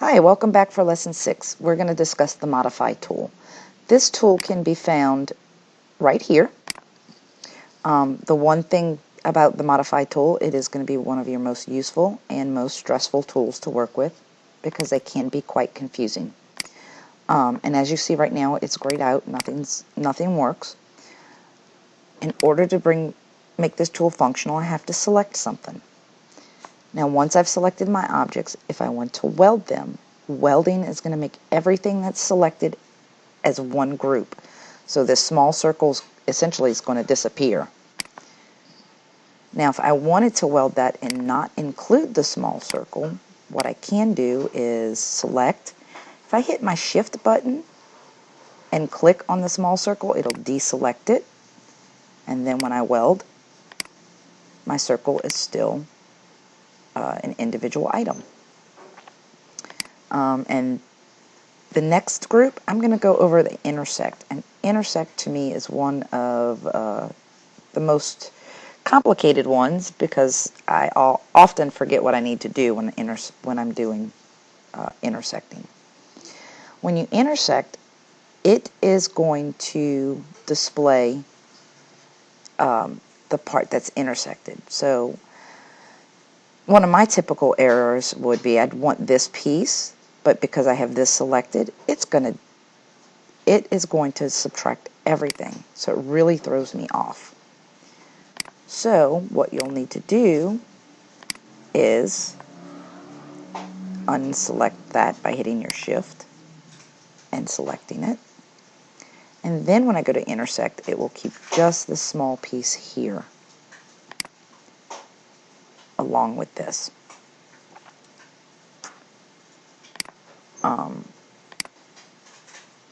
Hi, welcome back for Lesson 6. We're going to discuss the Modify tool. This tool can be found right here. The one thing about the Modify tool, it is going to be one of your most useful and most stressful tools to work with because they can be quite confusing. And as you see right now, it's grayed out. Nothing works. In order to make this tool functional, I have to select something. Now, once I've selected my objects, if I want to weld them, welding is going to make everything that's selected as one group. So this small circle essentially is going to disappear. Now, if I wanted to weld that and not include the small circle, what I can do is select. If I hit my Shift button and click on the small circle, it'll deselect it. And then when I weld, my circle is still an individual item. And the next group, I'm going to go over the intersect. And intersect to me is one of the most complicated ones because I often forget what I need to do when I'm doing intersecting. When you intersect, it is going to display the part that's intersected. So one of my typical errors would be I'd want this piece, but because I have this selected, it is going to subtract everything. So it really throws me off. So what you'll need to do is unselect that by hitting your Shift and selecting it. And then when I go to intersect, it will keep just this small piece here along with this. Now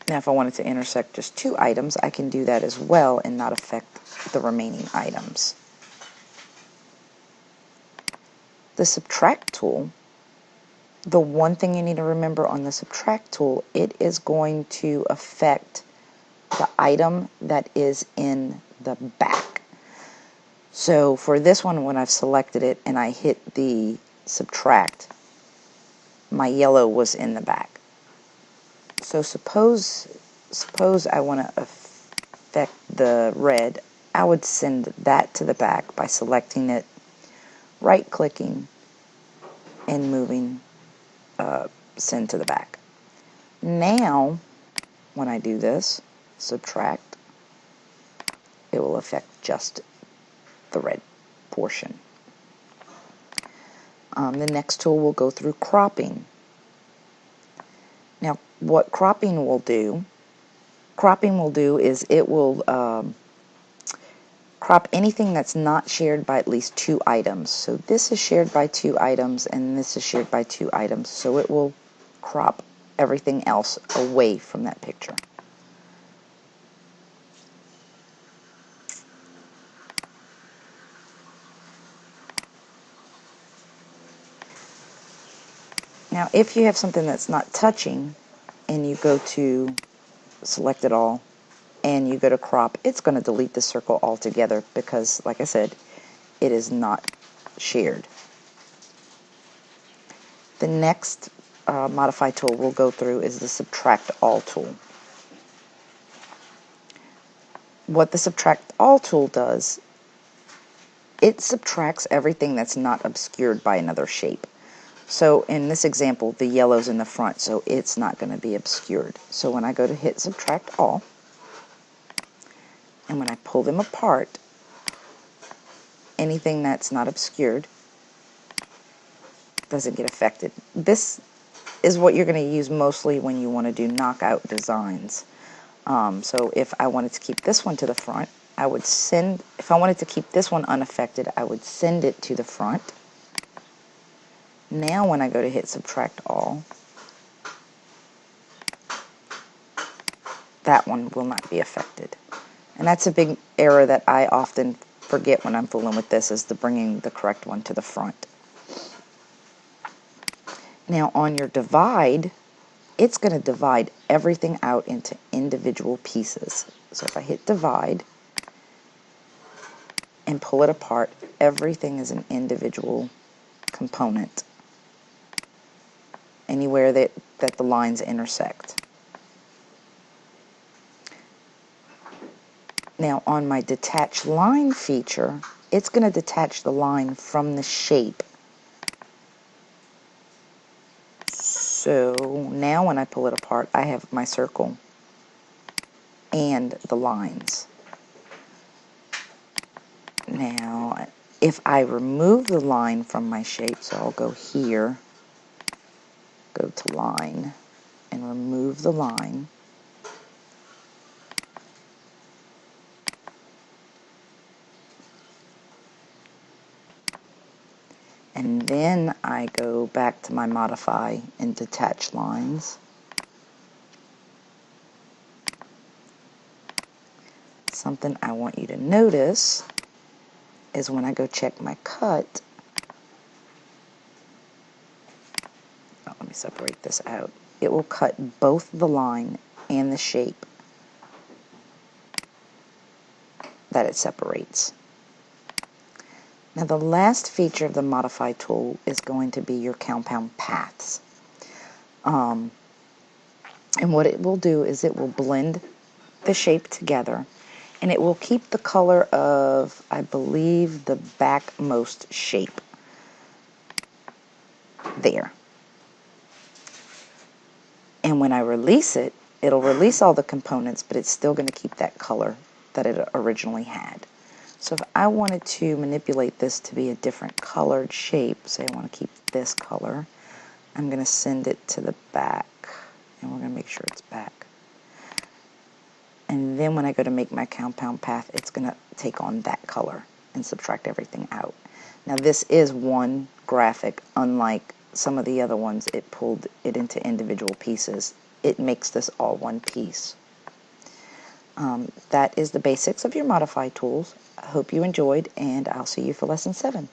if I wanted to intersect just two items, I can do that as well and not affect the remaining items. The subtract tool, the one thing you need to remember on the subtract tool, it is going to affect the item that is in the back. So for this one, when I've selected it and I hit the subtract, my yellow was in the back. So suppose I want to affect the red, I would send that to the back by selecting it, right-clicking, and moving send to the back. Now, when I do this, subtract, it will affect just the red portion. The next tool will go through cropping. Now, what cropping will do is it will crop anything that's not shared by at least two items. So this is shared by two items and this is shared by two items. So it will crop everything else away from that picture. Now if you have something that's not touching and you go to select it all and you go to crop, it's going to delete the circle altogether because, like I said, it is not shared. The next modify tool we'll go through is the subtract all tool. What the subtract all tool does, it subtracts everything that's not obscured by another shape. So in this example, the yellow's in the front, so it's not going to be obscured. So when I go to hit subtract all, and when I pull them apart, anything that's not obscured doesn't get affected. This is what you're going to use mostly when you want to do knockout designs. So if I wanted to keep this one to the front, if I wanted to keep this one unaffected, I would send it to the front. Now when I go to hit subtract all, that one will not be affected. And that's a big error that I often forget when I'm fooling with this, is bringing the correct one to the front. Now on your divide, it's going to divide everything out into individual pieces. So if I hit divide and pull it apart, everything is an individual component. anywhere that the lines intersect. Now on my detach line feature, it's going to detach the line from the shape. So now when I pull it apart, I have my circle and the lines. Now, if I remove the line from my shape, so I'll go here, go to line, and remove the line. And then I go back to my modify and detach lines. Something I want you to notice is when I go check my cut, let me separate this out, it will cut both the line and the shape that it separates. Now the last feature of the modify tool is going to be your compound paths. And what it will do is it will blend the shape together, and it will keep the color of, I believe, the backmost shape there. And when I release it, it'll release all the components, but it's still going to keep that color that it originally had. So if I wanted to manipulate this to be a different colored shape, say I want to keep this color, I'm going to send it to the back, and we're going to make sure it's back. And then when I go to make my compound path, it's going to take on that color and subtract everything out. Now this is one graphic, unlike some of the other ones, it pulled it into individual pieces. It makes this all one piece. That is the basics of your modify tools. I hope you enjoyed, and I'll see you for lesson 7.